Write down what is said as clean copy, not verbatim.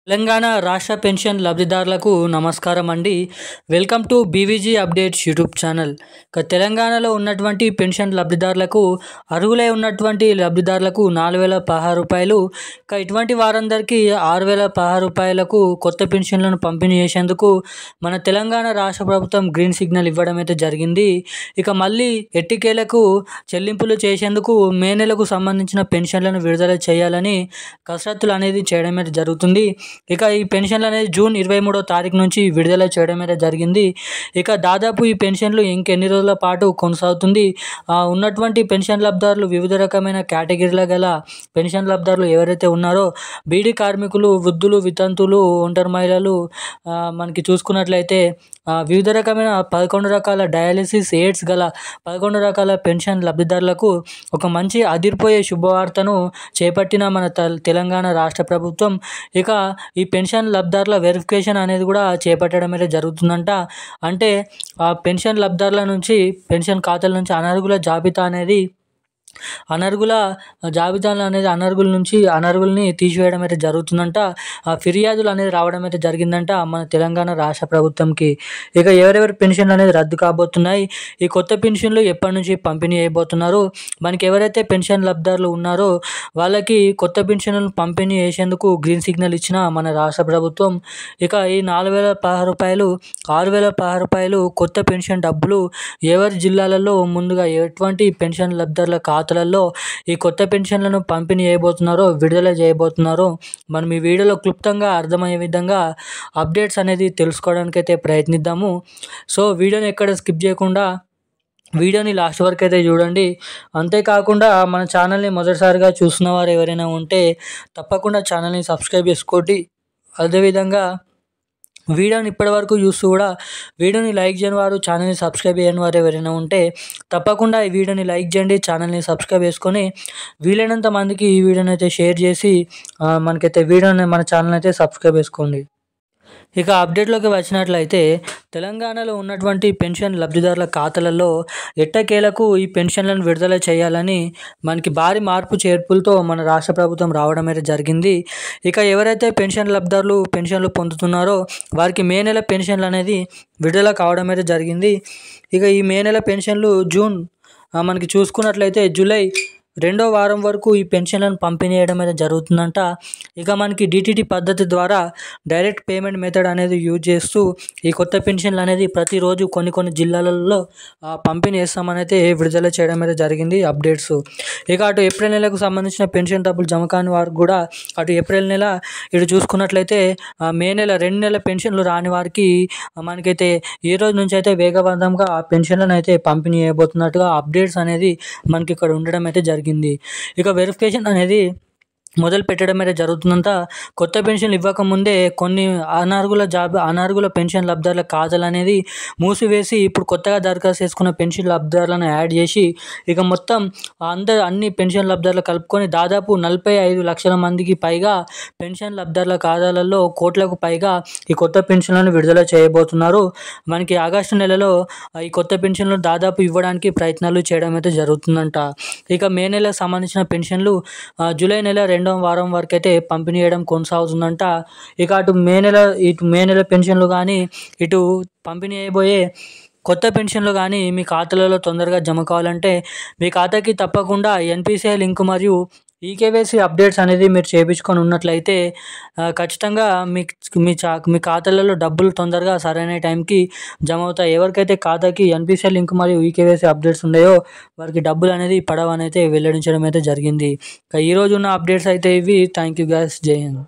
తెలంగాణ రాష్ట్ర పెన్షన్ లబ్ధిదారులకు నమస్కారం అండి. Welcome to BVG updates YouTube channel. తెలంగాణలో ఉన్నటువంటి పెన్షన్ లబ్ధిదారులకు అర్హులై ఉన్నటువంటి లబ్ధిదారులకు 4,016 రూపాయలు, ఇటువంటి వారందరికీ 6,016 రూపాయలకు కొత్త పెన్షన్లను పంపిణీ చేసేందుకు మన తెలంగాణ రాష్ట్ర ప్రభుత్వం గ్రీన్ సిగ్నల్ ఇవ్వడం అయితే జరిగింది. మళ్ళీ ఎట్టికేలకు చెల్లింపులు చేసేందుకు మే నెలకు సంబంధించిన పెన్షన్లను విడుదల చేయాలని కసరత్తులు అనేది చేయడం అయితే జరుగుతుంది. ఈ పెన్షన్లు అనేది జూన్ 23వ తారీఖు నుంచి విడుదల చేయడం అయితే జరిగింది. దాదాపు ఈ పెన్షన్లు ఇంకెన్ని రోజుల పాటు కొనసాగుతుంది. ఉన్నటువంటి పెన్షన్ లబ్ధిదారులు వివిధ రకమైన కేటగిరీల గల పెన్షన్ లబ్ధిదారులు ఎవరైతే ఉన్నారో బీడీ కార్మికులు, వృద్ధులు, వితంతువులు, ఒంటరి మహిళలు, మనకి చూసుకున్నట్లయితే వివిధ రకమైన 11 రకాల డయాలసిస్, ఎయిడ్స్ గల 11 రకాల పెన్షన్ లబ్ధిదారులకు ఒక మంచి అదిరిపోయే శుభవార్తను చేపట్టిన మన తెలంగాణ రాష్ట్ర ప్రభుత్వం ఈ పెన్షన్ లబ్ధిదారుల వెరిఫికేషన్ అనేది కూడా చేపట్టడం అయితే జరుగుతుందంట. అంటే ఆ పెన్షన్ లబ్ధిదారుల నుంచి, పెన్షన్ ఖాతాల నుంచి అనర్హుల జాబితాలు అనేది అనర్హుల్ని తీసివేయడం అయితే జరుగుతుందంట. ఫిర్యాదులు అనేది రావడం అయితే జరిగిందంట మన తెలంగాణ రాష్ట్ర ప్రభుత్వంకి. ఎవరెవరి పెన్షన్లు అనేది రద్దు కాబోతున్నాయి, ఈ కొత్త పెన్షన్లు ఎప్పటి నుంచి పంపిణీ అయిపోతున్నారు, మనకి ఎవరైతే పెన్షన్ లబ్ధిదారులు ఉన్నారో వాళ్ళకి కొత్త పెన్షన్లను పంపిణీ చేసేందుకు గ్రీన్ సిగ్నల్ ఇచ్చిన మన రాష్ట్ర ప్రభుత్వం ఈ 4,016 రూపాయలు, 6,016 రూపాయలు కొత్త పెన్షన్ డబ్బులు ఎవరి జిల్లాలలో ముందుగా ఎటువంటి పెన్షన్ లబ్ధిదారుల ఖాతాలలో ఈ కొత్త పెన్షన్లను పంపిణీ చేయబోతున్నారో, విడుదల చేయబోతున్నారో మనం ఈ వీడియోలో క్లుప్తంగా అర్థమయ్యే విధంగా అప్డేట్స్ అనేది తెలుసుకోవడానికి అయితే ప్రయత్నిద్దాము. సో వీడియోని ఎక్కడ స్కిప్ చేయకుండా వీడియోని లాస్ట్ వరకు అయితే చూడండి. అంతేకాకుండా మన ఛానల్ని మొదటిసారిగా చూస్తున్న వారు ఎవరైనా ఉంటే తప్పకుండా ఛానల్ని సబ్స్క్రైబ్ చేసుకోండి. అదేవిధంగా వీడియోని ఇప్పటివరకు చూస్తూ కూడా వీడియోని లైక్ చేయని వారు, ఛానల్ని సబ్స్క్రైబ్ చేయని వారు ఎవరైనా ఉంటే తప్పకుండా ఈ వీడియోని లైక్ చేయండి, ఛానల్ని సబ్స్క్రైబ్ చేసుకొని వీలైనంత మందికి ఈ వీడియోని అయితే షేర్ చేసి మన ఛానల్ అయితే సబ్స్క్రైబ్ చేసుకోండి. అప్డేట్లోకి వచ్చినట్లయితే తెలంగాణలో ఉన్నటువంటి పెన్షన్ లబ్ధిదారుల ఖాతాలలో ఎట్టకేలకు ఈ పెన్షన్లను విడుదల చేయాలని మనకి భారీ మార్పు చేర్పులతో మన రాష్ట్ర ప్రభుత్వం రావడం అయితే జరిగింది. ఎవరైతే పెన్షన్ లబ్ధిదారులు పెన్షన్లు పొందుతున్నారో వారికి మే నెల పెన్షన్లు అనేది విడుదల కావడం అయితే జరిగింది. ఈ మే నెల పెన్షన్లు మనకి చూసుకున్నట్లయితే జూలై 2వ వారం వరకు ఈ పెన్షన్లను పంపిణీ చేయడం అయితే జరుగుతుందంట. మనకి డిటిటి పద్ధతి ద్వారా డైరెక్ట్ పేమెంట్ మెథడ్ అనేది యూజ్ చేస్తూ ఈ కొత్త పెన్షన్లు అనేది ప్రతిరోజు కొన్ని జిల్లాలలో పంపిణీ చేస్తామని అయితే విడుదల చేయడం అయితే జరిగింది అప్డేట్స్. అటు ఏప్రిల్ నెలకు సంబంధించిన పెన్షన్ డబ్బులు జమ కాని వారికి కూడా అటు ఏప్రిల్ నెల, ఇటు చూసుకున్నట్లయితే మే నెల 2 నెలల పెన్షన్లు రాని వారికి మనకైతే ఈ రోజు నుంచి అయితే వేగవంతంగా ఆ పెన్షన్లను అయితే పంపిణీ చేయబోతున్నట్టుగా అప్డేట్స్ అనేది మనకి ఇక్కడ ఉండడం అయితే జరిగింది. వెరిఫికేషన్ అనేది మొదలు పెట్టడం అయితే జరుగుతుందంట. కొత్త పెన్షన్లు ఇవ్వకముందే కొన్ని అనర్హుల పెన్షన్ లబ్ధిదారుల ఖాతాలు అనేది మూసివేసి ఇప్పుడు కొత్తగా దరఖాస్తు చేసుకున్న పెన్షన్ లబ్ధిదారులను యాడ్ చేసి మొత్తం అన్ని పెన్షన్ లబ్ధిదారులు కలుపుకొని దాదాపు 45 లక్షల మందికి పైగా పెన్షన్ లబ్ధిదారుల ఖాతాలలో కోట్లకు పైగా ఈ కొత్త పెన్షన్లను విడుదల చేయబోతున్నారు. మనకి ఆగస్టు నెలలో ఈ కొత్త పెన్షన్లు దాదాపు ఇవ్వడానికి ప్రయత్నాలు చేయడం అయితే జరుగుతుందంట. మే నెలకు సంబంధించిన పెన్షన్లు జూలై నెల 2వ వారం వరకు అయితే పంపిణీ చేయడం కొనసాగుతుందంట. అటు మే నెల పెన్షన్లు కానీ, ఇటు పంపిణీ అయిపోయే కొత్త పెన్షన్లు కానీ మీ ఖాతాలలో తొందరగా జమ కావాలంటే మీ ఖాతాకి తప్పకుండా ఎన్పిసిఐ లింక్ మరియు ఈకేవైసీ అప్డేట్స్ అనేది మీరు చేయించుకొని ఉన్నట్లయితే ఖచ్చితంగా మీ ఖాతాలలో డబ్బులు తొందరగా సరైన టైంకి జమ అవుతాయి. ఎవరికైతే ఖాతాకి ఎన్పిసిఐ లింక్ మరియు ఈకేవైసీ అప్డేట్స్ ఉన్నాయో వారికి డబ్బులు అనేది పడవని అయితే వెల్లడించడం అయితే జరిగింది. ఈరోజు ఉన్న అప్డేట్స్ అయితే ఇవి. Thank you guys. జై హింద్.